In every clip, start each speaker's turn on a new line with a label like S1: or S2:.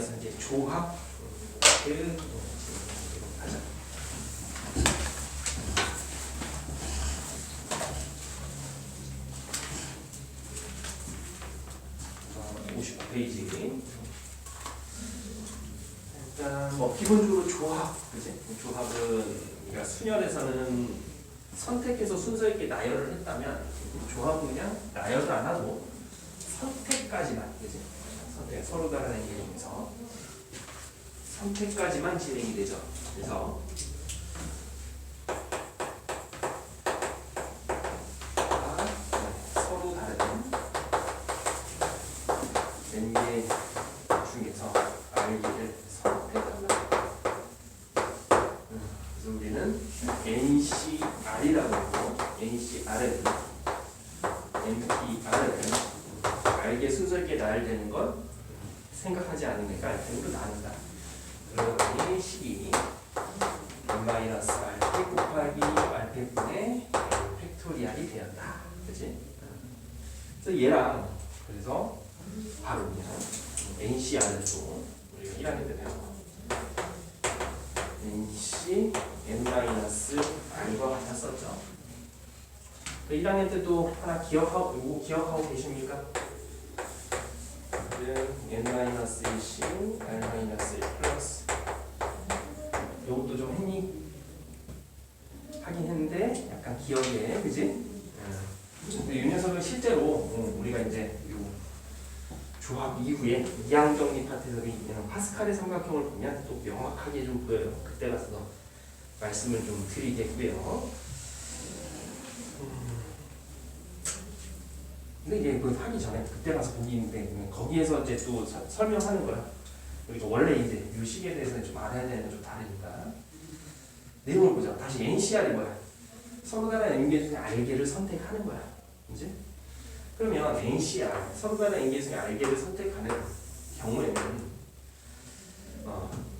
S1: 이어서 이제 조합 하자. 59페이지. 일단 뭐 기본적으로 조합, 그지? 조합은 우리가 순열에서는 선택해서 순서 있게 나열을 했다면 조합은 그냥 나열을 안 하고 선택까지만, 그지? 선택, 서로 다른 얘기 중에서 선택까지만 진행이 되죠. 그래서 서로 다른 n개 중에서 r개를 선택한다. 그래서 우리는 NCR이라고 했고, NCR은 MPR은 r개 순서 있게 나열되는 건 생각하지 않으니까 r로 나눈다. 그러니 식이 n-rp 곱하기 rp분의 팩토리알이 되었다. 그치? 그래서 얘랑 그래서 바로 그냥 NCR을 또 우리가 1학년 때 배웠고 NC n-r과 같았었죠. 1학년 때 또 하나 기억하고 계십니까? n-1c r-1 플러스 요것도 좀 했니? 하긴 했는데 약간 기억에, 그지? 근데 이 녀석은 실제로 우리가 이제 요 조합 이후에 이항정리 파트에서 그냥 파스칼의 삼각형을 보면 또 명확하게 좀 보여요. 그때 가서 말씀을 좀 드리겠고요. 근데 이제 그걸 하기 전에 그때 가서 보기 있는데 거기에서 이제 또 설명하는 거야. 우리가 원래 이제 이 식에 대해서는 좀 알아야 되는 건 좀 다르니까 내용을 보자. 다시 NCR이 뭐야? 서로 다른 n개 중에 r개를 선택하는 거야. 이제 그러면 NCR 서로 다른 n개 중에 r개를 선택하는 경우에는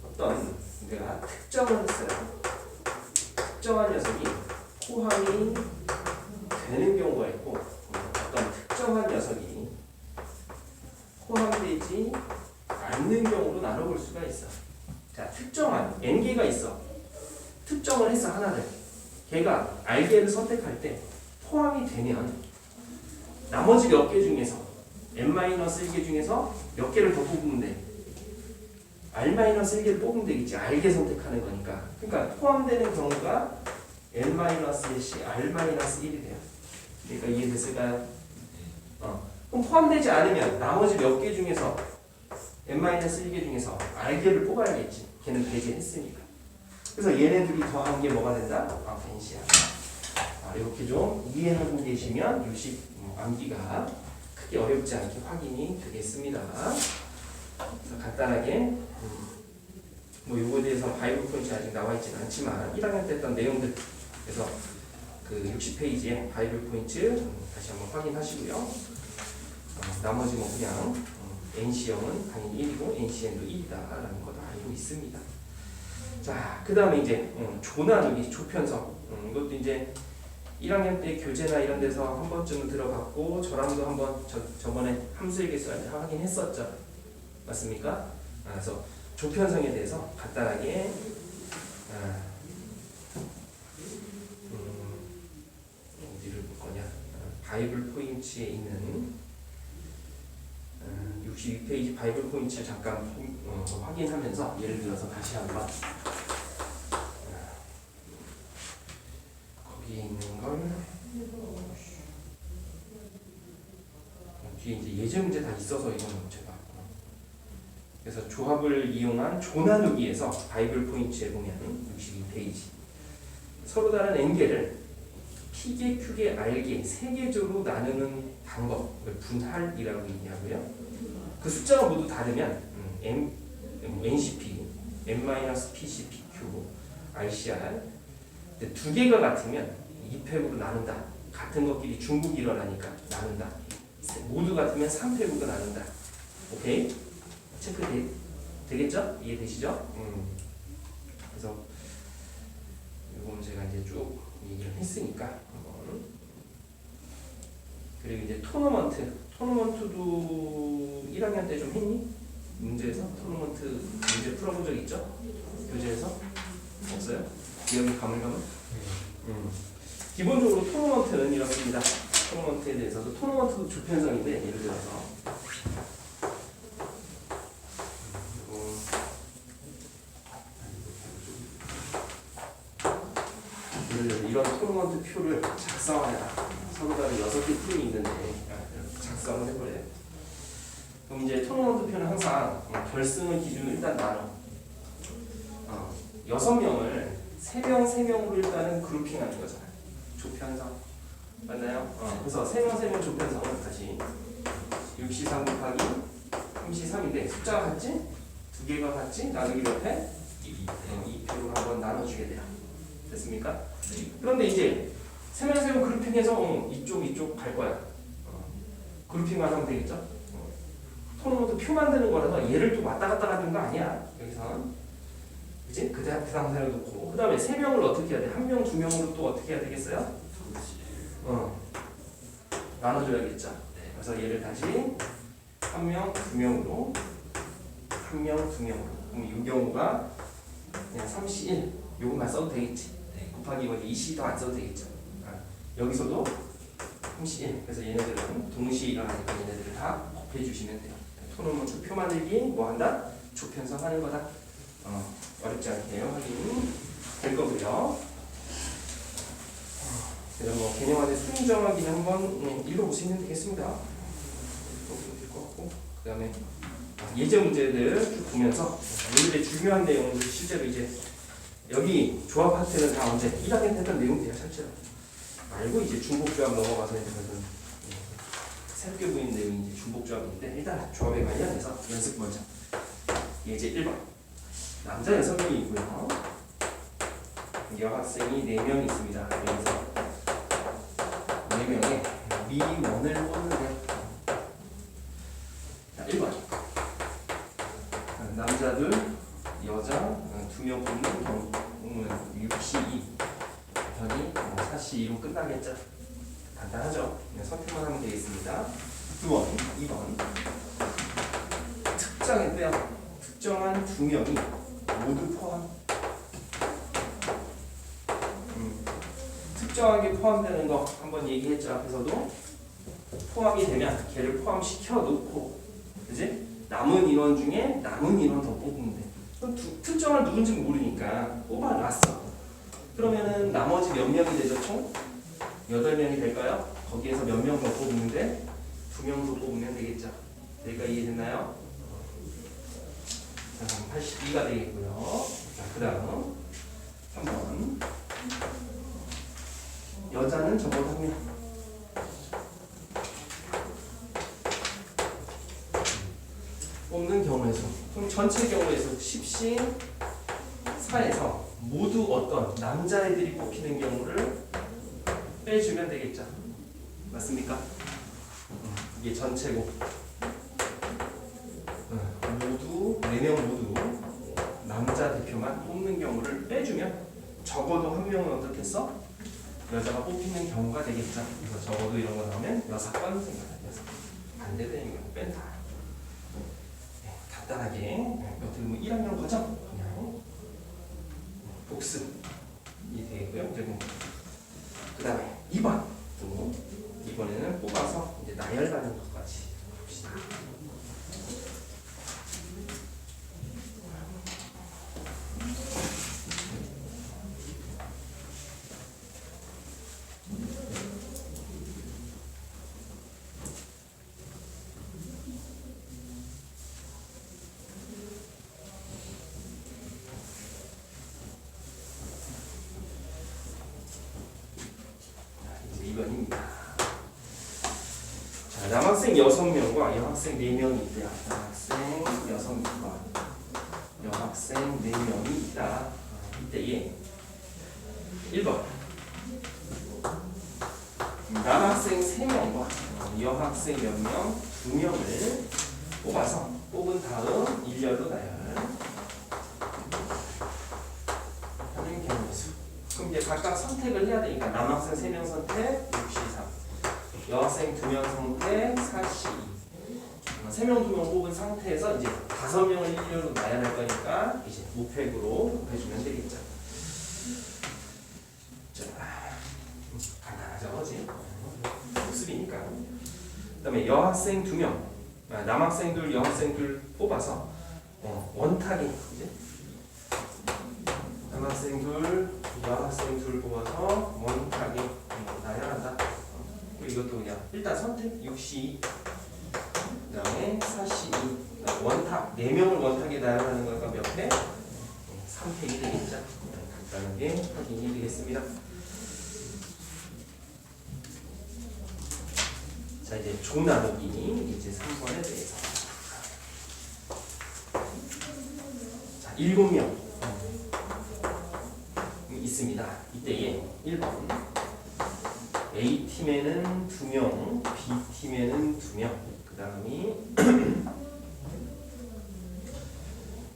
S1: 어떤 내가 특정을 했어요. 특정한 녀석이 포함이 되는 경우가 있고 어떤 특정한 녀석이 포함되지 않는 경우로 나눠볼 수가 있어. 자, 특정한 n개가 있어. 특정을 했어, 하나를. 걔가 r개를 선택할 때 포함이 되면 나머지 몇 개 중에서 n-1개 중에서 몇 개를 더 뽑으면 돼. r-1개를 뽑으면 되겠지. r개 선택하는 거니까. 그러니까 포함되는 경우가 n-1이 r-1이 돼요. 그러니까 이해됐을까요? 그럼 포함되지 않으면 나머지 몇 개 중에서 n-1개 중에서 r개를 뽑아야겠지. 걔는 배제했으니까. 그래서 얘네들이 더한 게 뭐가 된다? NCR. 이렇게 좀 이해하고 계시면 유식 암기가 크게 어렵지 않게 확인이 되겠습니다. 그래서 간단하게 뭐 요거에 대해서 바이블 포인트 아직 나와 있지는 않지만 1학년 때 했던 내용들 그래서 그 60페이지에 바이블 포인트 다시 한번 확인하시고요. 나머지 뭐 그냥 NC형은 당연히 1이고 NCN도 1이다라는 것도 알고 있습니다. 자, 그 다음에 이제 조나누기, 조편성. 이것도 이제 1학년 때 교재나 이런 데서 한 번쯤은 들어봤고 저랑도 한번 저번에 함수의 개수 확인했었죠. 맞습니까? 그래서 조편성에 대해서 간단하게 어디를 볼 거냐? 바이블 포인트에 있는 62페이지 바이블 포인트를 잠깐 확인하면서 예를 들어서 다시 한번 거기에 있는 걸 뒤에 이제 예제 문제 다 있어서 이거는 제가 그래서 조합을 이용한 조나누기에서 바이블 포인트에 보면 62페이지 서로 다른 n개를 p개, q개, r개 세 개조로 나누는 방법을 분할이라고 얘기하고요. 그 숫자가 모두 다르면 NCP, n-PC, PQ, RCR 두 개가 같으면 2팩으로 나눈다. 같은 것끼리 중복이 일어나니까 나눈다. 모두 같으면 3팩으로 나눈다. 오케이? 체크 되겠죠? 이해되시죠? 그래서 이건 제가 이제 쭉 얘기를 했으니까 한번. 그리고 이제 토너먼트도 1학년 때 좀 했니? 문제에서 토너먼트 문제 풀어본 적 있죠? 교재에서? 없어요? 기억이 가물가물? 기본적으로 토너먼트는 이렇습니다. 토너먼트에 대해서도 토너먼트도 조편성인데 예를 들어서 예를 들어서 이런 토너먼트 표를 작성하라. 서로 다른 6개 팀이 있는데 작성을 해버려요. 그럼 이제 토너먼트 표는 항상 결승을 기준으로 일단 나눠. 6명을 3명 일단은 그룹핑하는 거잖아요. 조편성. 맞나요? 그래서 3명 조편성은 다시 6C3 곱하기 3C3인데 숫자가 같지? 두 개가 같지? 나누기 몇 회? 2표로 한번 나눠주게 돼요. 됐습니까? 그런데 이제 3명 그룹핑해서 이쪽 갈 거야. 그룹핑만 하면 되겠죠? 토너먼트 표 만드는 거라서 얘를 또 왔다 갔다 하는 거 아니야. 여기서는. 그치? 그 다음사를 놓고. 그 다음에 3명을 어떻게 해야 돼? 1명, 2명으로 또 어떻게 해야 되겠어요? 나눠줘야겠죠. 그래서 얘를 다시 1명, 2명으로 1명, 2명으로. 그럼 이 경우가 그냥 3C1 요것만 써도 되겠지. 곱하기 이거 2C 더 안 써도 되겠죠. 여기서도 3C1 그래서 얘네들은 동시에 일어나니까 얘네들을 다 곱해주시면 돼요. 토너먼트 표 만들기 뭐 한다? 조편성 하는 거다. 어렵지 않게 확인 될 거고요. 그래서 뭐 개념화된 수능 정하기는 한번 읽어보시면 되겠습니다. 그 다음에 예제 문제들 쭉 보면서 오늘의 중요한 내용들 실제로 이제 여기 조합 파트는 다 언제 1학년 때 했던 내용들이야 실제로 말고 이제 중복조합 넘어가서 이제 무슨 새롭게 보이는 내용이 이제 중복조합인데 일단 조합에 관련해서 연습 먼저. 예제 1번 남자 6명이 있고요. 여학생이 4명이 있습니다. 그래서 4명의 미원을 뽑는데요. 자, 1번 남자들, 여자 2명 뽑는 경우는 6C2 편이 4C2로 끝나겠죠. 간단하죠? 그냥 선택만 하면 되겠습니다. 2번 특정했대요. 특정한 2명이 모두 포함. 특정하게 포함되는 거 한번 얘기했죠. 앞에서도 포함이 되면 걔를 포함시켜 놓고, 그지? 남은 인원 중에 남은 인원 더 뽑으면 돼. 그럼 특정한 누군지 모르니까 뽑아놨어. 그러면은 나머지 몇 명이 되죠? 총 8명이 될까요? 거기에서 몇 명 더 뽑는데 2명 더 뽑으면 되겠죠. 여기가 이해됐나요? 자, 82가 되겠고요. 자, 그 다음 3번 여자는 적어도 1명. 뽑는 경우에서 그럼 전체 경우에서 10시 4에서 모두 어떤 남자애들이 뽑히는 경우를 빼주면 되겠죠. 맞습니까? 이게 전체고 모두 4명 모두 남자 대표만 뽑는 경우를 빼주면 적어도 1명은 어떻겠어? 여자가 뽑히는 경우가 되겠죠. 그래서 적어도 이런 거 나오면 6건 생각해서 반대되는 경우 뺀다. 간단하게 어떻게 보면 1학년 과정 그냥 복습이 되겠고요. 그리고 그 다음에 2번 또 이번에는 뽑아서 이제 나열하는 것까지 봅시다. 남학생 6명과 여학생 4명이 있대요. 남학생 6명과 여학생 4명이 있다. 이때에 1번 남학생 3명과 여학생 몇 명? 2명을 뽑아서 뽑은 다음 일렬로 나열하는 경우수. 그럼 이제 각각 선택을 해야 되니까 남학생 3명 선택 6C3 여학생 2명 선택 4C2 3명, 2명 뽑은 상태에서 이제 5명을 일렬로 나열할 거니까 이제 우팩으로 곱해주면 되겠죠. 자, 간단하죠, 그지? 복습이니까. 그다음에 여학생 2명, 남학생 둘, 여학생 둘 뽑아서 원탁이 이제 남학생 둘, 여학생 둘 뽑아서 원탁이 나열한다. 이것도 그냥 일단 선택 62, 그다음에 42, 원탁 4명을 원탁에 나열하는 거니까 몇 회? 3팩이 되겠죠. 간단하게 확인이 되겠습니다. 자, 이제 조 나누기 이제 3번에 대해서. 자, 7명 있습니다. 이때에 1번 A팀에는 2명, B팀에는 2명, 그 다음이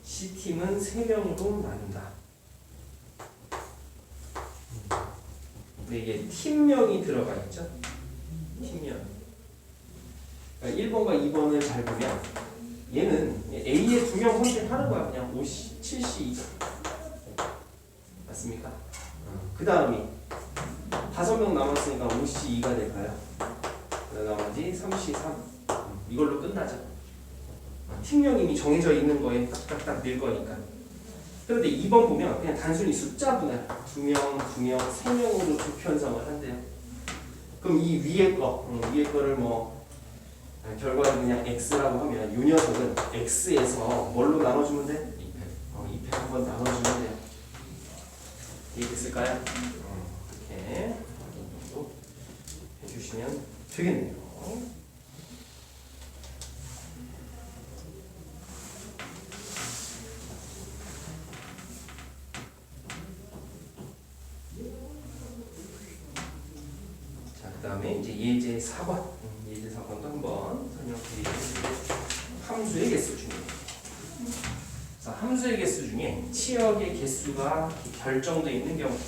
S1: C팀은 3명으로 나눈다. 근데 이게 팀명이 들어가 있죠? 팀명. 그러니까 1번과 2번을 잘 보면 얘는 A에 2명 선택하는 거야. 그냥 50, 72. 맞습니까? 그 다음이 5명 남았으니까 52가 될까요? 나머지 33. 이걸로 끝나죠. 팀명 이미 정해져 있는 거에 딱딱딱 늘 거니까. 그런데 2번 보면 그냥 단순히 숫자 분할 2명, 2명, 3명으로 조편성을 한대요. 그럼 이 위에 거를 뭐 결과를 그냥 x라고 하면 이 녀석은 x에서 뭘로 나눠주면 돼? 2팩 한번 나눠주면 돼요. 이해됐을까요? 이렇게 확인도 해주시면 되겠네요. 자, 그 다음에 이제 예제 4번. 예제 4번도 한번 설명드리겠습니다. 함수의 개수 중에. 자, 함수의 개수 중에 치역의 개수가 결정되어 있는 경우.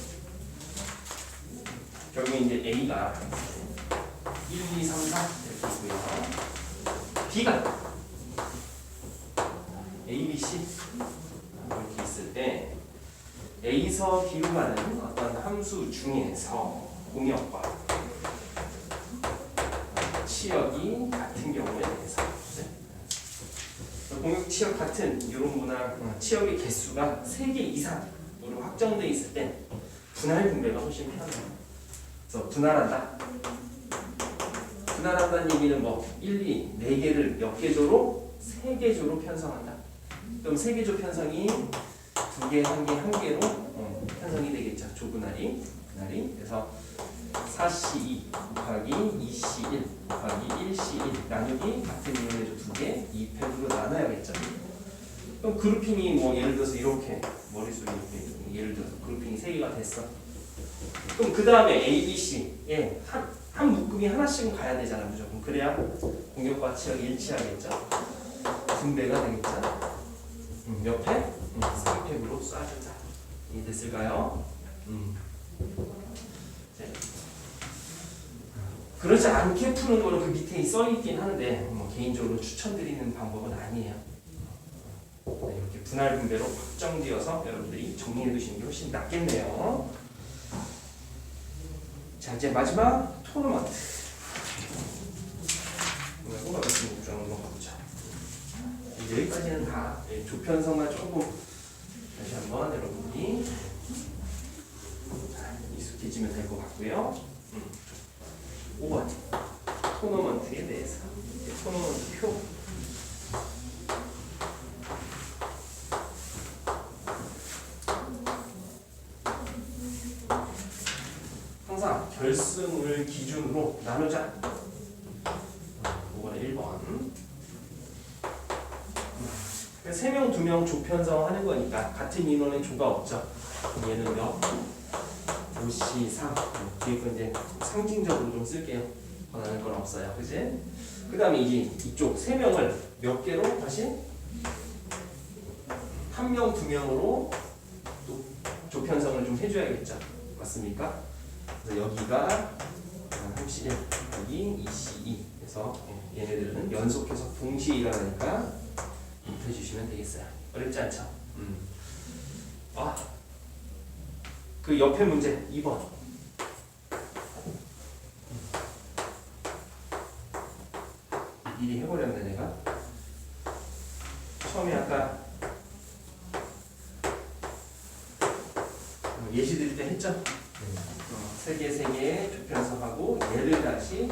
S1: 결국에 이제 A가 1, 2, 3, 4 이렇게 있고요. B가 A, B, C 이렇게 있을 때 A서 B로 가는 어떤 함수 중에서 공역과 치역이 같은 경우에 대해서 공역 치역 같은 이런 문화 치역의 개수가 3개 이상으로 확정되어 있을 때 분할 분배가 훨씬 편해요. 그래서 분할한다. 분할한다는 얘기는 뭐 1, 2, 4개를 몇 개조로? 3개조로 편성한다. 그럼 3개조 편성이 2개, 1개, 1개로 편성이 되겠죠. 조분할이. 그래서 4C2 곱하기 2C1 곱하기 1C1 나누기 같은 이론의 2개 2팩으로 나눠야겠죠. 그럼 그룹핑이 뭐 예를 들어서 이렇게 머릿속에 이렇게 예를 들어서 그룹핑이 3개가 됐어. 그럼 그 다음에 A, B, C에 한 묶음이 하나씩은 가야 되잖아, 무조건. 그래야 공역과 치역이 일치하겠죠. 분배가 되겠죠. 몇 팩? 3팩으로 쏴준다. 이해됐을까요? 네. 그렇지 않게 푸는 거는 그 밑에 써있긴 하는데 뭐 개인적으로 추천드리는 방법은 아니에요. 네, 이렇게 분할 분배로 확정되어서 여러분들이 정리해 두시는 게 훨씬 낫겠네요. 자, 이제 마지막 토너먼트. 오늘 호가 같은 목적으로 넘어가보자. 여기까지는 다 조편성만 조금 다시 한번 여러분들이 익숙해지면 될 것 같고요. 5번 토너먼트에 대해서 토너먼트 표. 항상 결승을 기준으로 나누자. 5번에 1번. 3명, 2명 조편성 하는 거니까 같은 인원의 조가 없죠. 얘는 몇? 5C, 3. 뒤에 거 이제 상징적으로 좀 쓸게요. 권하는 건 없어요. 그지? 그 다음에 이제 이쪽 3명을 몇 개로 다시? 1명, 2명으로 또 조편성을 좀 해줘야겠죠. 맞습니까? 그래서 여기가 31, 여기 2C2. 그래서 얘네들은 연속해서 동시에 일어나니까 입혀주시면 되겠어요. 어렵지 않죠? 그 옆에 문제 2번. 미리 해버렸네 내가. 처음에 아까 예시 드릴 때 했죠? 세 개 조편성하고 얘를 다시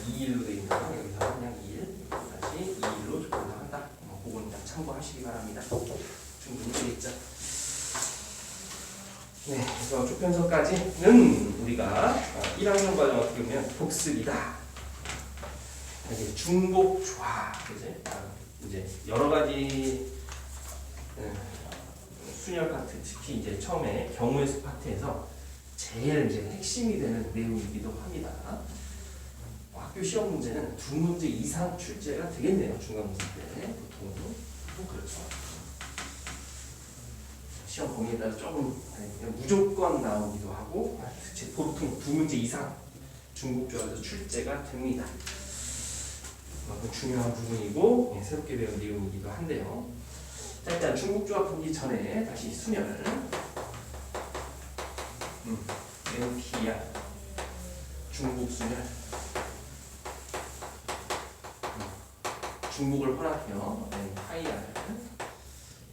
S1: 2일로 되어 있는 거 여기서 그냥 2일 다시 2일로 조편성한다. 그건 딱 참고하시기 바랍니다. 충분히 되겠죠? 네, 그래서 조편성까지는 우리가 1학년 과정 어떻게 보면 복습이다. 이제 중복 조합 이제 여러 가지 순열 파트, 특히 이제 처음에 경우의 수 파트에서 제일 이제 핵심이 되는 내용이기도 합니다. 학교 시험 문제는 2문제 이상 출제가 되겠네요. 중간고사 때 보통은 그렇죠. 시험 범위에 따라 조금 무조건 나오기도 하고 보통 2문제 이상 중복조합에서 출제가 됩니다. 중요한 부분이고 새롭게 배운 내용이기도 한데요. 자, 일단 중복조합 보기 전에 다시 순열 NPR 중복순열 중복을 허락해요. NIR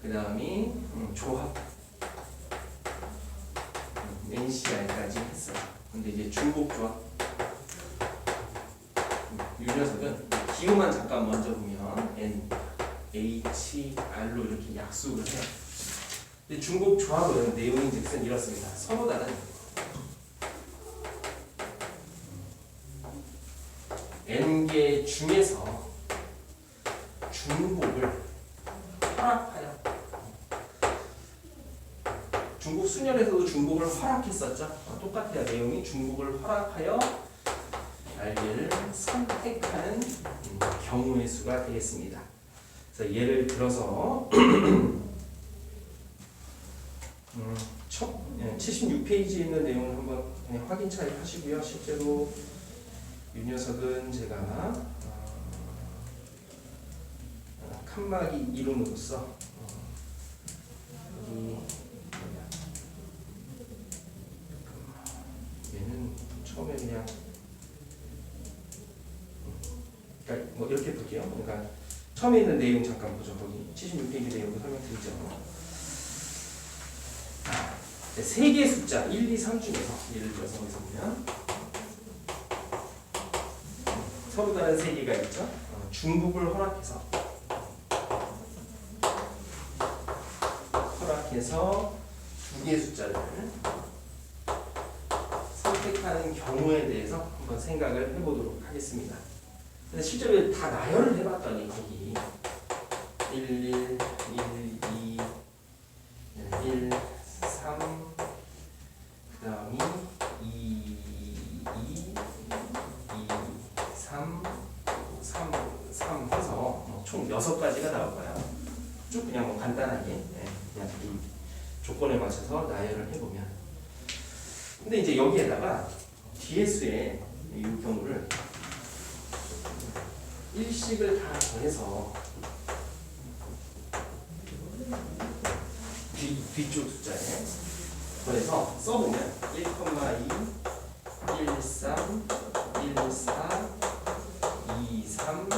S1: 그 다음이 조합 NCR까지 했어요. 근데 이제 중복조합 이 녀석은 기호만 잠깐 먼저 보면 N, H, R로 이렇게 약속을 해요. 근데 중복 조합은 내용인즉슨 이렇습니다. 서로 다른 N개 중에서 중복을 허락하여 중복 순열에서도 중복을 허락했었죠. 똑같아요. 내용이 중복을 허락하여 R를 선택하는 경우의 수가 되겠습니다. 그래서 예를 들어서 76페이지에 있는 내용을 한번 확인 차이 하시고요. 실제로 이 녀석은 제가 칸막이 이론으로서 얘는 처음에 그냥 그러니까 뭐 이렇게 볼게요. 그러니까 처음에 있는 내용 잠깐 보죠. 거기 76페이지 내용도 설명드리죠. 세 개의 숫자 1, 2, 3 중에서 예를 들어서 여기서 보면 서로 다른 세 개가 있죠. 중복을 허락해서 두 개의 숫자를 선택하는 경우에 대해서 한번 생각을 해보도록 하겠습니다. 근데 실제로 다 나열을 해봤더니 거기 1, 1, 1, 2, 1, 3, 그 다음이 2, 2, 2, 3, 3 해서 총 6가지가 나올 거야. 쭉 그냥 간단하게 그냥 이 조건에 맞춰서 나열을 해보면 근데 이제 여기에다가 DS의 이 경우를 일식을 다 더해서 뒤쪽 숫자에 더해서 써보면 1,2, 1, 3, 1, 4, 2, 3,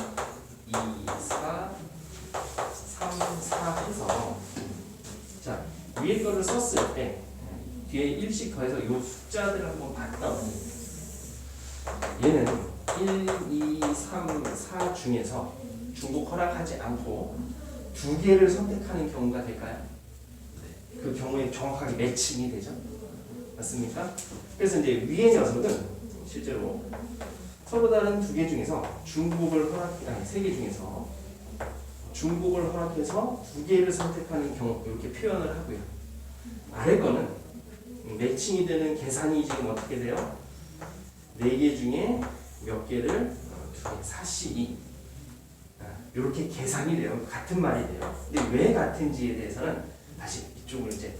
S1: 2, 4, 3, 4 해서 자 위에 거를 썼을 때 뒤에 일씩 더해서 이 숫자들을 한번 봤더니 얘는 1, 2, 3, 4 중에서 중복 허락하지 않고 2개를 선택하는 경우가 될까요? 그 경우에 정확하게 매칭이 되죠? 맞습니까? 그래서 이제 위의 녀석은 실제로 서로 다른 2개 중에서 중복을 허락해, 3개 중에서 중복을 허락해서 2개를 선택하는 경우 이렇게 표현을 하고요. 아래 거는 매칭이 되는 계산이 지금 어떻게 돼요? 4개 중에 몇 개를 2개, 사실이 이렇게 계산이 돼요. 같은 말이 돼요. 근데 왜 같은지에 대해서는 다시 이쪽으로 이제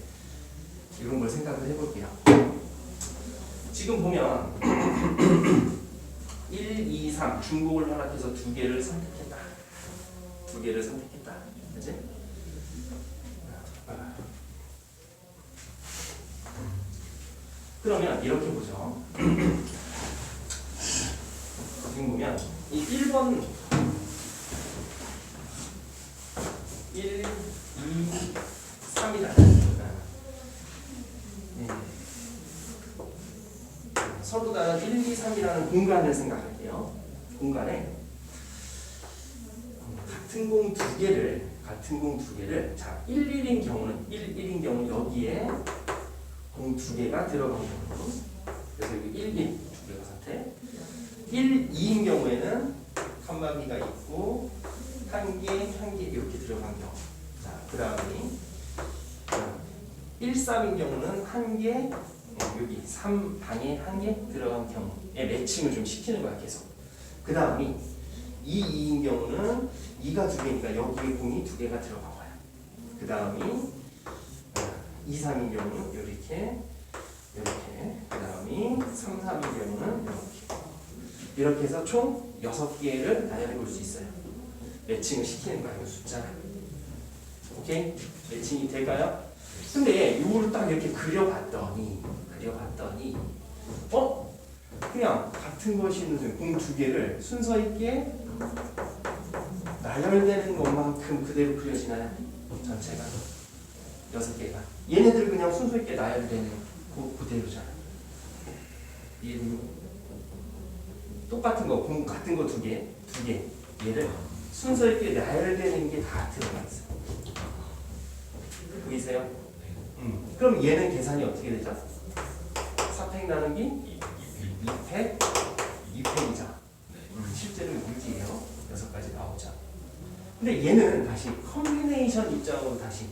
S1: 이런 걸 생각을 해볼게요. 지금 보면 1, 2, 3 중복을 허락해서 두 개를 선택했다. 두 개를 선택했다. 그치? 그러면 이렇게 보죠. 지금 보면 이 1번 1, 2, 3이다. 서로 다른 1, 2, 3이라는 공간을 생각할게요. 공간에 같은 공 두 개를 자 1, 1인 경우는 여기에 공 두 개가 들어간 경우. 그래서 여기 1, 1 두 개가 선택. 1, 2인 경우에는 칸막이가 있고 한 개 이렇게 들어간 경우. 자, 그 다음에 1, 3인 경우는 한 개, 여기 3방에 한 개 들어간 경우에 매칭을 좀 시키는 거야, 계속. 그 다음이 2, 2인 경우는 2가 두 개니까 여기에 공이 두 개가 들어간 거야. 그 다음이 2, 3인 경우는 이렇게, 그 다음이 3, 4인 경우는 이렇게 해서 총 6개를 나열해 볼 수 있어요. 매칭을 시키는 거야, 이 숫자를. 오케이? 매칭이 될까요? 근데 이거를 딱 이렇게 그려봤더니 그냥 같은 것이 있는 공 두 개를 순서 있게 나열되는 것만큼 그대로 그려지나요? 전체가 6개가 얘네들 그냥 순서 있게 나열되는 그대로잖아. 얘는 똑같은 거 공 같은 거 두 개 얘를 순서 있게 나열되는 게 다 들어가 있어. 보이세요? 그럼 얘는 계산이 어떻게 되죠? 4팩 나누기 2팩이죠. 실제로 6이에요. 6가지 나오죠. 근데 얘는 다시 컨비네이션 입장으로 다시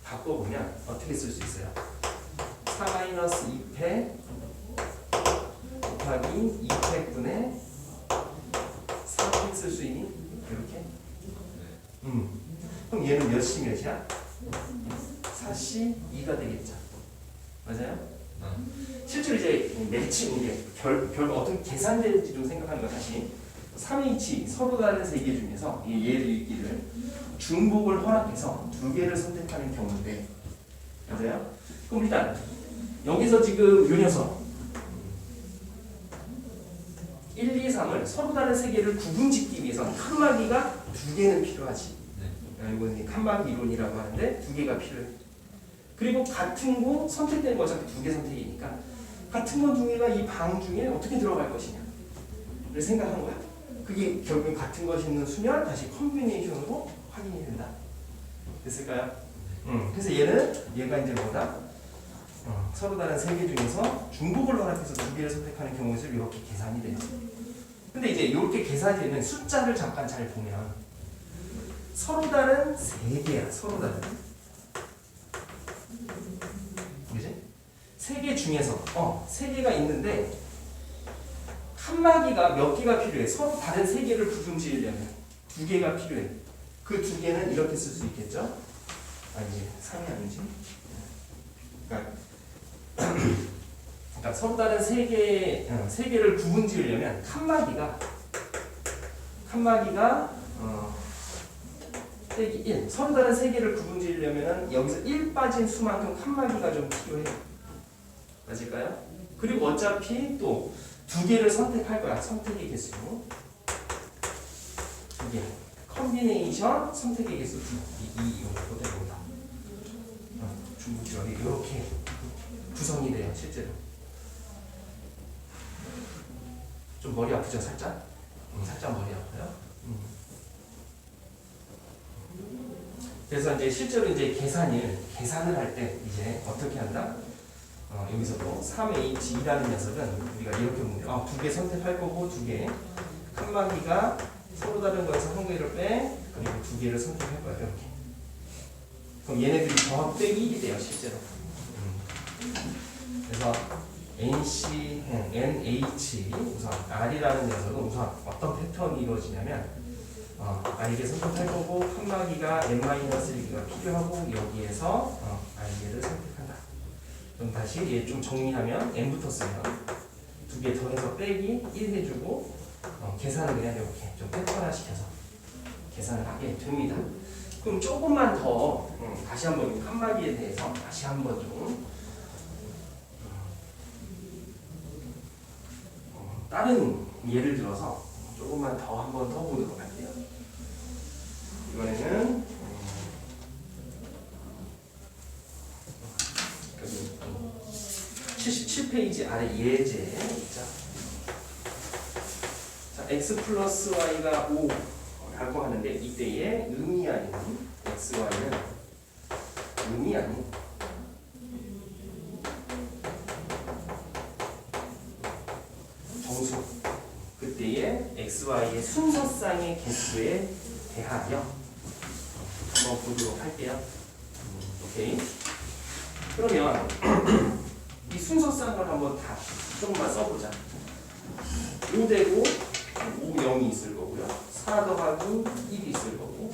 S1: 바꿔보면 어떻게 쓸 수 있어요? 4-2팩 곱하기 2팩분의 4팩 쓸 수 있니? 이렇게? 그럼 얘는 몇이 몇이야? 4씨 2가 되겠죠. 맞아요? 실제로 이제 매칭 이게 결과 어떤 계산되는지 좀 생각하는 거 다시 3H 서로 다른 세 개 중에서 얘를 읽기를 중복을 허락해서 두 개를 선택하는 경우인데 맞아요? 그럼 일단 여기서 지금 요 녀석 1, 2, 3을 서로 다른 세 개를 구분짓기 위해서는 칸막이가 두 개는 필요하지. 이건 칸막이 이론이라고 하는데 두 개가 필요해. 그리고 같은 거 선택되는 거 어차피 두 개 선택이니까 같은 거 두 개가 이 방 중에 어떻게 들어갈 것이냐를 생각한 거야. 그게 결국 같은 것이 있는 수면 다시 컨비네이션으로 확인이 된다. 됐을까요? 그래서 얘가 이제 뭐다? 서로 다른 세 개 중에서 중복을 허락해서 두 개를 선택하는 경우에서 이렇게 계산이 돼요. 근데 이제 이렇게 계산이 되는 숫자를 잠깐 잘 보면 서로 다른 세 개야. 서로 다른. 그지? 세 개 중에서 세 개가 있는데 칸막이가 몇 개가 필요해? 서로 다른 세 개를 구분 지으려면 두 개가 필요해. 그 두 개는 이렇게 쓸 수 있겠죠? 아니지, 3이 아니지. 그러니까 서로 다른 세 개를 구분 지으려면 칸막이가 빼기 1. 서로 다른 세 개를 구분 지으려면 여기서 1 빠진 수만큼 칸막이가 좀 필요해. 맞을까요? 그리고 어차피 또 두 개를 선택할 거야. 선택의 개수. 두 개. 컨비네이션 선택의 개수 2. 이거 되고다. 중국지열이 이렇게 구성이 돼요. 실제로. 좀 머리 아프죠? 살짝? 살짝 머리 아파요. 그래서 이제 실제로 이제 계산을 할 때 이제 어떻게 한다? 여기서도 3H2라는 녀석은 우리가 이렇게 보면 돼요. 두 개 선택할 거고 두 개. 칸막이가 서로 다른 거에서 한 개를 빼 그리고 두 개를 선택할 거야. 이렇게. 그럼 얘네들이 더하고 빼기 1이 돼요. 실제로. 그래서 NC, NH 우선 R이라는 녀석은 우선 어떤 패턴이 이루어지냐면 R개 선택할 거고 칸막이가 n-1개가 필요하고 여기에서 R개를 선택한다. 그럼 다시 얘 좀 정리하면 n부터 쓰면 두 개 더해서 빼기 1 해주고 계산을 그냥 이렇게 좀 패턴화시켜서 계산을 하게 됩니다. 그럼 조금만 더 다시 한번 칸막이에 대해서 다시 한번 좀 다른 예를 들어서 조금만 더 한 번 더 보도록 할게요. 이번에는 77페이지 아래 예제 있죠. 자, x 플러스 y가 5라고 하는데 이때의 의미 아닌 x, y는 의미 아닌 정수, 그때의 x, y의 순서쌍의 개수에 대하여 한번 보도록 할게요. 오케이. 그러면 이 순서쌍을 한번 다 조금만 써보자. 5되고 5, 0이 있을 거고요. 4 더하기 1이 있을 거고,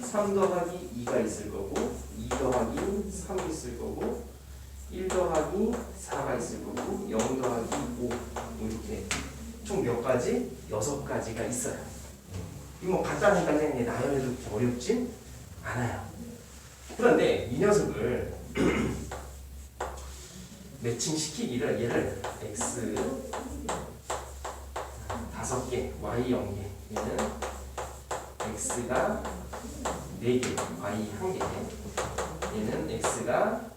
S1: 3 더하기 2가 있을 거고, 2 더하기 3이 있을 거고, 1 더하기 4가 있을 거고, 0 더하기 5 이렇게 총 몇 가지? 6가지가 있어요. 이거 뭐 간단하니까 그냥 나열해도 어렵진 않아요. 그런데 이 녀석을 매칭시키기를 얘를 x 5개, y 0개, 얘는 x가 4개, y 1개, 얘는 x가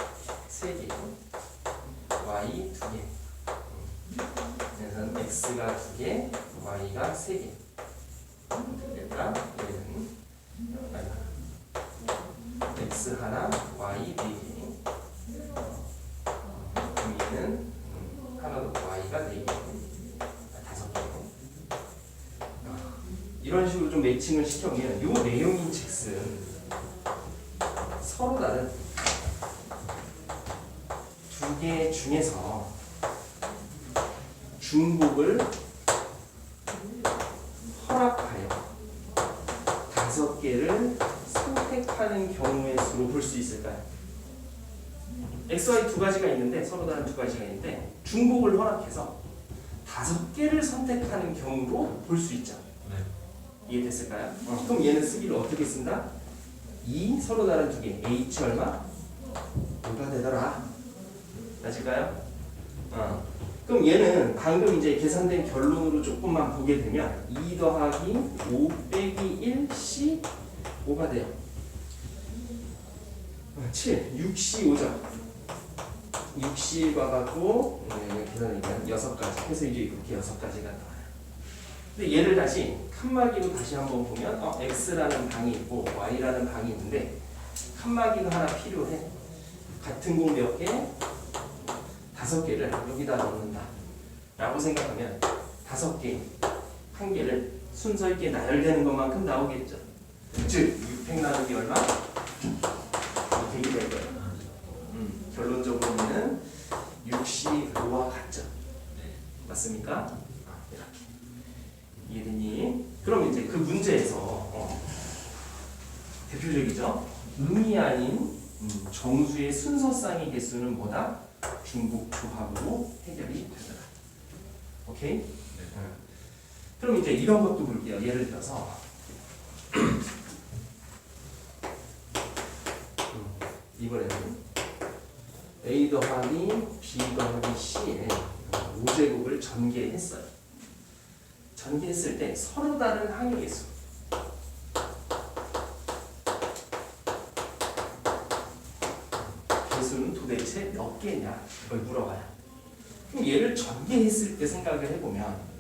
S1: 3개, y 2개. 그래서 x가 2개, y가 3개. 그러니까 얘는 x 하나, y 4개. 얘는 하나도 y가 4개, 5개. 이런 식으로 좀 매칭을 시켜보면 이 내용인 즉슨 서로 다른 두 개 중에서 중복을 허락하여 5개를 선택하는 경우의 수로 볼 수 있을까요? x, y 두 가지가 있는데 서로 다른 두 가지가 있는데 중복을 허락해서 5개를 선택하는 경우로 볼 수 있죠. 이해됐을까요? 그럼 얘는 쓰기를 어떻게 쓴다? 2 서로 다른 두 개, h 얼마? 5가 되더라. 맞을까요? 그럼 얘는 방금 이제 계산된 결론으로 조금만 보게 되면 2 더하기 5 빼기 1 C 5가 돼요. 7, 6C 5죠. 6C과 같고 계산하니까 6가지. 그래서 이제 이렇게 6가지가 나와요. 근데 얘를 다시 칸막이로 다시 한번 보면 x라는 방이 있고 y라는 방이 있는데 칸막이가 하나 필요해. 같은 공 몇 개? 5개를 여기다 넣는다 라고 생각하면 5개, 1개를 순서 있게 나열되는 것만큼 나오겠죠. 즉 6팩 나누기 얼마? 6팩이 될 거예요. 결론적으로는 65와 같죠. 맞습니까? 이렇게 이해되니? 그럼 이제 그 문제에서 대표적이죠. 의미 아닌 정수의 순서쌍의 개수는 뭐다? 중복 조합으로 해결이 되더라. 오케이? 네. 그럼 이제 이런 것도 볼게요. 예를 들어서 이번에는 a 더하기 b 더하기 c의 5제곱을 전개했어요. 전개했을 때 서로 다른 항의 개수 개수는 도대체 몇 개냐 이걸 물어봐요. 그럼 얘를 전개했을 때 생각을 해보면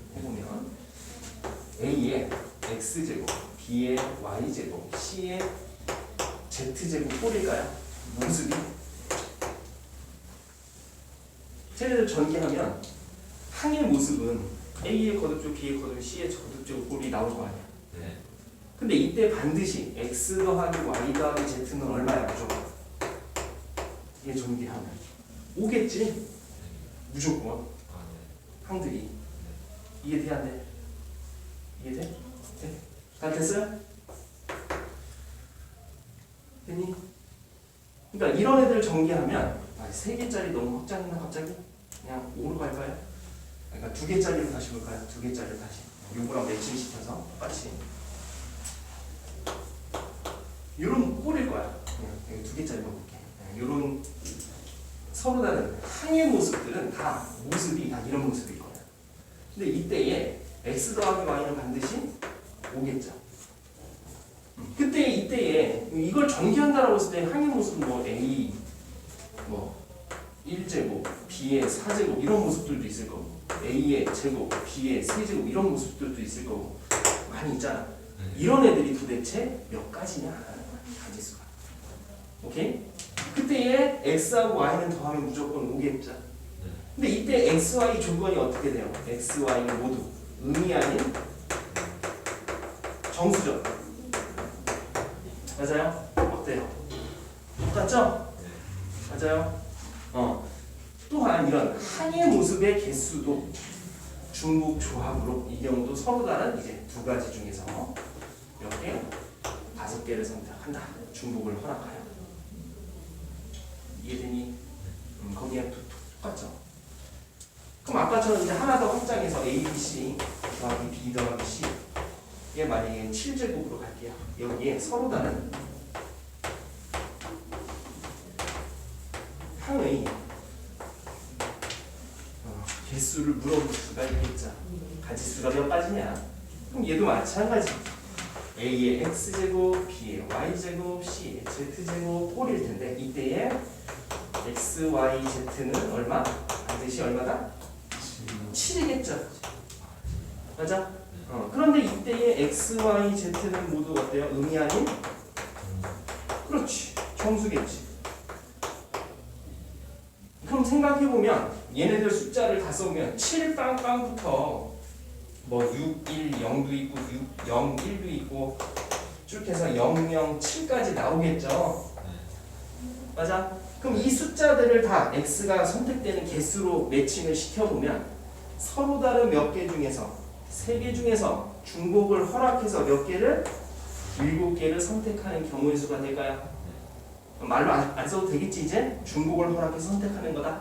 S1: A의 X제곱, B의 Y제곱, C의 Z제곱 꼴일까요? 모습이 쟤네들 전개하면 항의 모습은 A의 거듭조, B의 거듭, C의 거듭조 꼴이 나올 거 아니야. 네. 근데 이때 반드시 X 더하기 Y 더하기 Z는 얼마야? 무조건 얘 전개하면 5겠지? 무조건 항들이 이해돼 안 돼? 이해돼? 돼? 다 됐어요? 됐니? 그러니까 이런 애들 전개하면 3개짜리 너무 확장이나 갑자기 그냥 5로 갈까요? 그러니까 두 개짜리로 다시 볼까요? 두 개짜리로 다시. 요거랑 매칭시켜서 똑같이. 요런 꼴일 거야. 여기 두 개짜리 볼게. 요런 서로 다른 항의 모습들은 다 모습이 다 이런 모습일 거야. 근데 이때에 x 더하기 y는 반드시 오겠죠. 그때 이때에 이걸 전개한다라고 했을 때 항의 모습은 뭐 a 뭐 1제곱, b의 4제곱 이런 모습들도 있을 거고 a의 제곱, b의 세제곱 이런 모습들도 있을 거고 많이 있잖아. 이런 애들이 도대체 몇 가지냐 하는 거야. 가지수가. 오케이? 그때에 x하고 y는 더하면 무조건 오겠죠. 근데 이때 x, y 조건이 어떻게 돼요? x, y는 모두 음이 아닌 정수죠. 맞아요? 어때요? 똑같죠? 맞아요? 또한 이런 항의 모습의 개수도 중복 조합으로 이 경우도 서로 다른 이제 두 가지 중에서 몇 개? 5개를 선택한다. 중복을 허락하여. 이해되니? 거기에 똑같죠? 그럼 아까처럼 이제 하나 더 확장해서 A, B, C 더하기 B 더하기 C 이게 만약에 7제곱으로 갈게요. 여기에 서로 다른 항의 개수를 물어볼 수가 있겠죠. 가지수가 몇 가지냐? 그럼 얘도 마찬가지. A의 X제곱, B의 Y제곱, C의 Z제곱 꼴일 텐데 이때에 X, Y, Z는 얼마? 반드시 얼마다? 7이겠죠. 맞아? 그런데 이때의 X, Y, Z는 모두 어때요? 음이 아닌? 그렇지. 정수겠지. 그럼 생각해보면 얘네들 숫자를 다 써보면 7 빵빵부터 뭐 6, 1, 0도 있고 6, 0, 1도 있고 쭉 해서 0, 0, 7까지 나오겠죠. 맞아? 그럼 이 숫자들을 다 x가 선택되는 개수로 매칭을 시켜보면 서로 다른 몇 개 중에서 3개 중에서 중복을 허락해서 몇 개를 7개를 선택하는 경우의 수가 될까요? 말로 안 써도 되겠지 이제? 중복을 허락해서 선택하는 거다.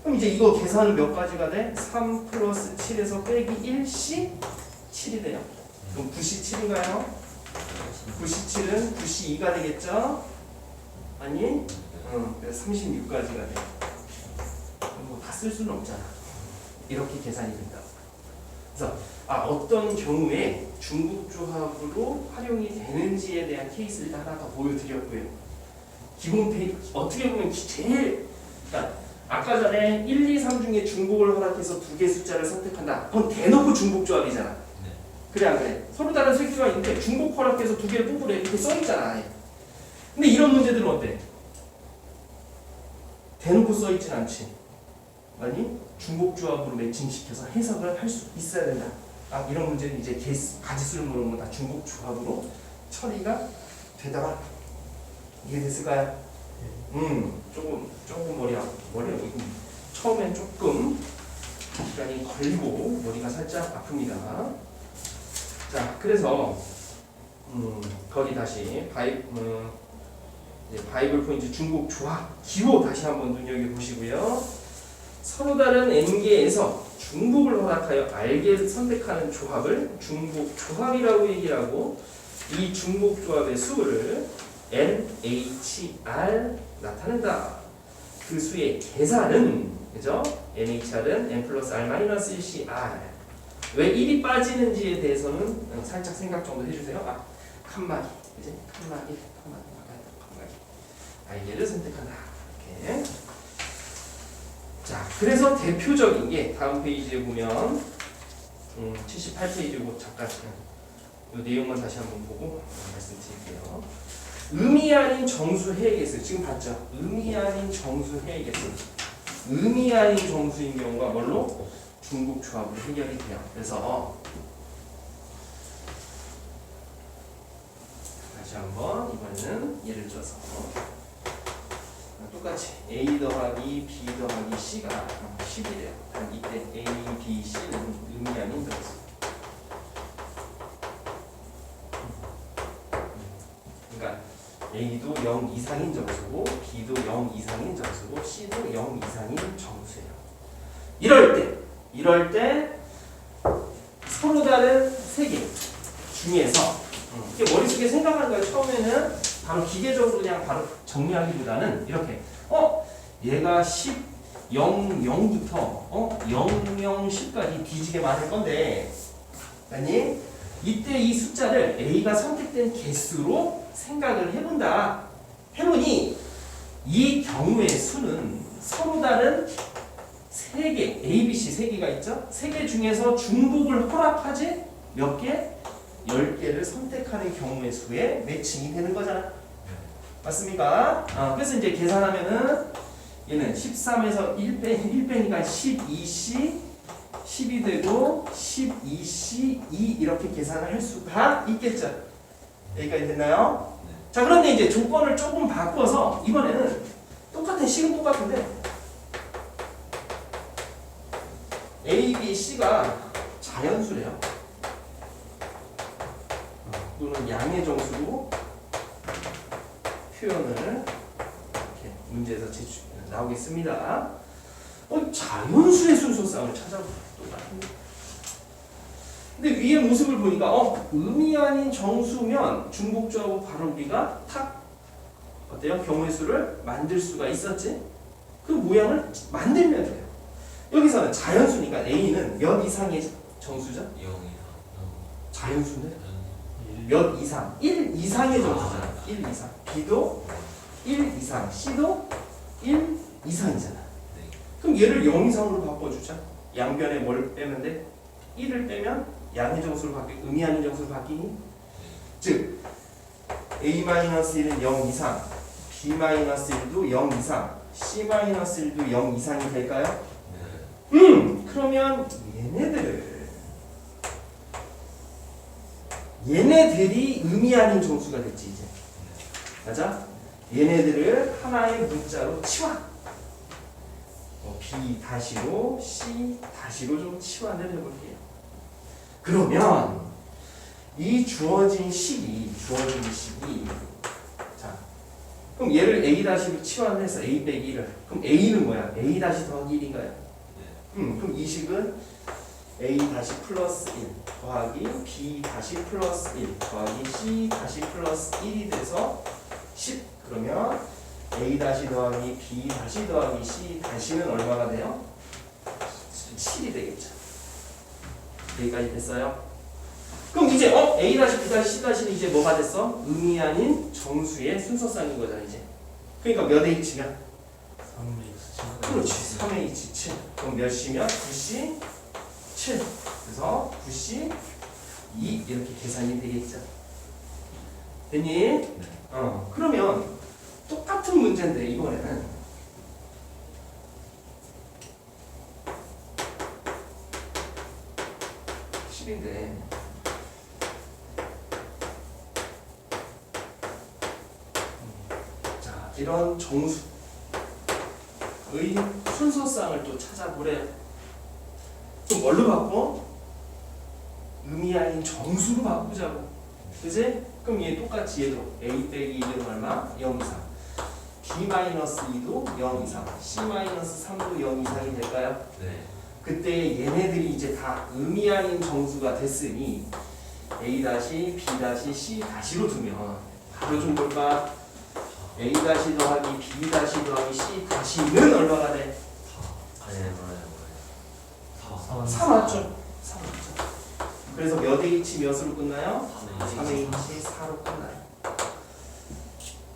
S1: 그럼 이제 이거 계산은 몇 가지가 돼? 3 플러스 7에서 빼기 1C 7이 돼요. 그럼 9C 7인가요? 9C 7은 9C 2가 되겠죠? 아니? 그래서 36까지가 돼. 뭐 다 쓸 수는 없잖아. 이렇게 계산이 된다. 그래서 어떤 경우에 중복조합으로 활용이 되는지에 대한 케이스를 하나 더 보여드렸고요. 기본 페이지 어떻게 보면 제일 그러니까 아까 전에 1, 2, 3 중에 중복을 허락해서 두 개 숫자를 선택한다. 그건 대놓고 중복조합이잖아. 네. 그래 안 그래? 서로 다른 세 개가 있는데 중복 허락해서 두 개를 뽑으래 이렇게 써있잖아. 근데 이런 문제들은 어때? 대놓고 써있진 않지. 아니 중복조합으로 매칭시켜서 해석을 할 수 있어야 된다. 이런 문제는 이제 가지수를 물으면 다 중복조합으로 처리가 되다가 이해됐을까요? 조금 머리가 처음엔 조금 시간이 걸리고 머리가 살짝 아픕니다. 자, 그래서 거기 다시 바이블 포인트 중복 조합 기호 다시 한번 눈여겨 보시고요. 서로 다른 n개에서 중복을 허락하여 알게 선택하는 조합을 중복 조합이라고 얘기하고 이 중복 조합의 수를 NHR 나타낸다. 그 수의 계산은 그죠? NHR은 n 플러스 r 마이너스 1C r. 왜 1이 빠지는지에 대해서는 살짝 생각 정도 해주세요. 칸막이, 그지? 칸막이. 알게를 선택한다. 이렇게. 자, 그래서 대표적인 게 다음 페이지에 보면 78페이지고 잠깐 이 내용만 다시 한번 보고 말씀드릴게요. 음이 아닌 정수해의 개수 지금 봤죠? 음이 아닌 정수해의 개수 음이 아닌 정수인 경우가 뭘로? 중복 조합으로 해결이 돼요. 그래서 다시 한번 이번에는 예를 들어서 똑같이 A 더하기 B 더하기 C가 10이래요. 단 이때 A, B, C는 음이 아닌 정수. 그러니까 A도 0 이상인 정수고 B도 0 이상인 정수고 C도 0 이상인 정수예요. 이럴 때 이럴 때 서로 다른 세 개 중에서 이게 머릿속에 생각하는 거예요. 처음에는 바로 기계적으로 그냥 바로 정리하기보다는 이렇게 얘가 10, 0부터 0, 10까지 뒤지게 많을 건데 아니 이때 이 숫자를 A가 선택된 개수로 생각을 해본다. 해보니 이 경우의 수는 서로 다른 3개, A, B, C 3개가 있죠? 3개 중에서 중복을 허락하지 몇 개? 10개를 선택하는 경우의 수에 매칭이 되는 거잖아. 맞습니까? 그래서 이제 계산하면은 얘는 13에서 1 빼니까 12C 10이 되고 12C 2 이렇게 계산을 할 수가 있겠죠. 여기까지 됐나요? 자, 그런데 이제 조건을 조금 바꿔서 이번에는 똑같은 식은 똑같은데 A, B, C가 자연수래요. 또는 양의 정수로 표현을 이렇게 문제에서 나오겠습니다. 자연수의 순서상을 찾아보면 똑같은데. 근데 위에 모습을 보니까 음이 아닌 정수면 중복조하고 바로 우리가 탁 어때요? 경우의 수를 만들 수가 있었지? 그 모양을 만들면 돼요. 여기서는 자연수니까 A는 몇 이상의 정수죠?
S2: 0 이상.
S1: 자연수인데? 몇 이상? 1 이상의 정수잖아. 1 이상. B도 1 이상, C도 1 이상이잖아.
S2: 네.
S1: 그럼 얘를 0 이상으로 바꿔주자. 양변에 뭘 빼면 돼? 1을 빼면 양의 정수로 바뀌고 음이 아닌 정수로 바뀌니? 즉 A-1은 0 이상, B-1도 0 이상, C-1도 0 이상이 될까요? 그러면 얘네들이 음이 아닌 정수가 됐지 이제. 맞아? 얘네들을 하나의 문자로 치환. B 다시로 C 다시로 좀 치환을 해볼게요. 그러면 이 주어진 식이 자 그럼 얘를 A 다시로 치환해서 A 빼기 1을 그럼 A는 뭐야? A 다시 더하기 1인가요? 그럼 이 식은 A 다시 플러스 1 더하기 B 다시 플러스 1 더하기 C 다시 플러스 1이 돼서 10. 그러면 A 다시 더하기 B 다시 더하기 C 다시는 얼마가 돼요? 7이 되겠죠. 여기까지 됐어요? 그럼 이제 A 다시 B 다시 C 다시는 이제 뭐가 됐어? 음이 아닌 정수의 순서상인 거잖아 이제. 그러니까 몇 H면?
S2: 3H.
S1: 그렇지. 3H 7. 그럼 몇 C면? 9C 7. 그래서 9C 2 이렇게 계산이 되겠죠. 됐니? 그러면 똑같은 문제인데 이번에는 인데 자 이런 정수의 순서상을 또 찾아보래요. 그럼 뭘로 바꿔? 음이 아닌 정수로 바꾸자고. 그지? 그럼 얘 똑같이 얘도 A 빼기 2는 얼마? 0 이상. B-2도 0 이상. C-3도 0 이상이 될까요?
S2: 네.
S1: 그때 얘네들이 이제 다 음이 아닌 정수가 됐으니 A-B-C-로 두면 바로 좀 볼까? A- 더하기 B- 더하기 C 다시는 얼마가 돼? 4 맞죠? 4 맞죠? 그래서 몇 H 몇으로 끝나요? 3H 4로 끝나요.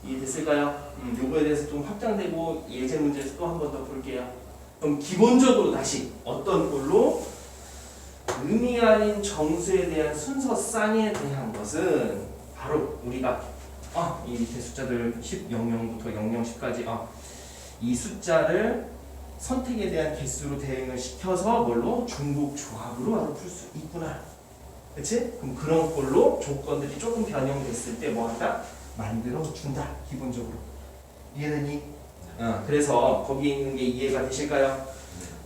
S1: 이해됐을까요? 요거에 대해서 좀 확장되고 예제 문제에서 또 한 번 더 볼게요. 그럼 기본적으로 다시 어떤 꼴로 음이 아닌 정수에 대한 순서쌍에 대한 것은 바로 우리가 이 밑에 숫자들 10, 00부터 00, 10까지 이 숫자를 선택에 대한 개수로 대응을 시켜서 뭘로? 중복 조합으로 바로 풀 수 있구나. 그치? 그럼 그런 꼴로 조건들이 조금 변형됐을 때 뭐 한다? 만들어 준다. 기본적으로. 이해되니? 그래서 거기에 있는 게 이해가 되실까요?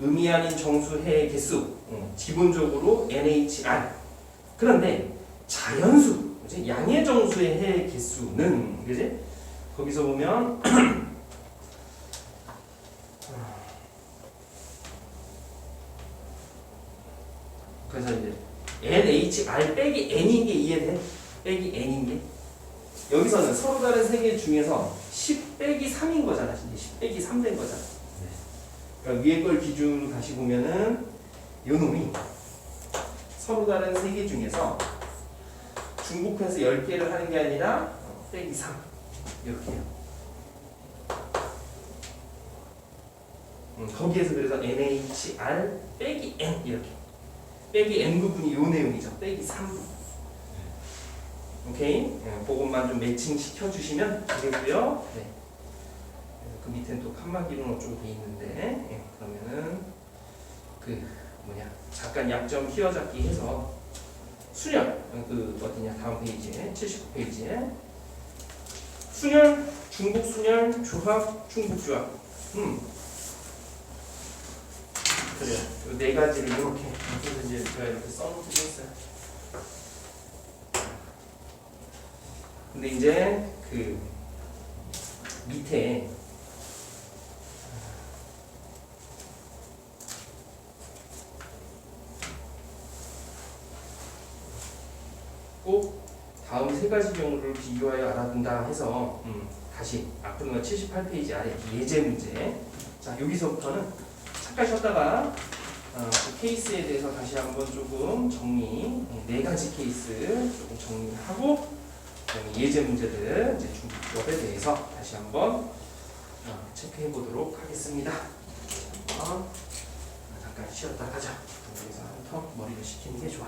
S1: 음이 아닌 정수의 개수 기본적으로 NHR. 그런데 자연수, 그치? 양의 정수의 해 개수는 그치? 거기서 보면 HR 빼기 N인 게 이해돼? 빼기 N인 게. 여기서는 서로 다른 세 개 중에서 10 빼기 3인 거잖아. 이제 10 빼기 3 된 거잖아. 그러니까 위에 걸 기준으로 다시 보면은 요 놈이 서로 다른 세 개 중에서 중복해서 10개를 하는 게 아니라 빼기 3 이렇게요. 거기에서 그래서 NHR 빼기 N 이렇게 빼기 N 부분이 요 내용이죠. 빼기 3부. 오케이? 그것만 좀 매칭 시켜주시면 되겠고요. 네. 그 밑에는 또 칸막이로 좀 돼 있는데 그러면은 그 뭐냐 잠깐 약점 휘어잡기 해서 순열 그 어디냐 다음 페이지에 79페이지에 순열 중복 순열 조합 중복 조합 그래요. 이 네 가지를 이렇게 그래서 이제 제가 이렇게 써놓기도 했어요. 근데 이제 그 밑에 꼭 다음 세 가지 경우를 비교하여 알아둔다 해서 다시 앞으로는 78페이지 아래 예제 문제. 자 여기서부터는 잠깐 쉬었다가 그 케이스에 대해서 다시 한번 조금 정리, 네 가지 케이스 조금 정리하고 그다음에 예제 문제들 이제 중복조합에 대해서 다시 한번 체크해 보도록 하겠습니다. 잠깐 쉬었다 가자. 여기서 한 턴 머리를 식히는 게 좋아.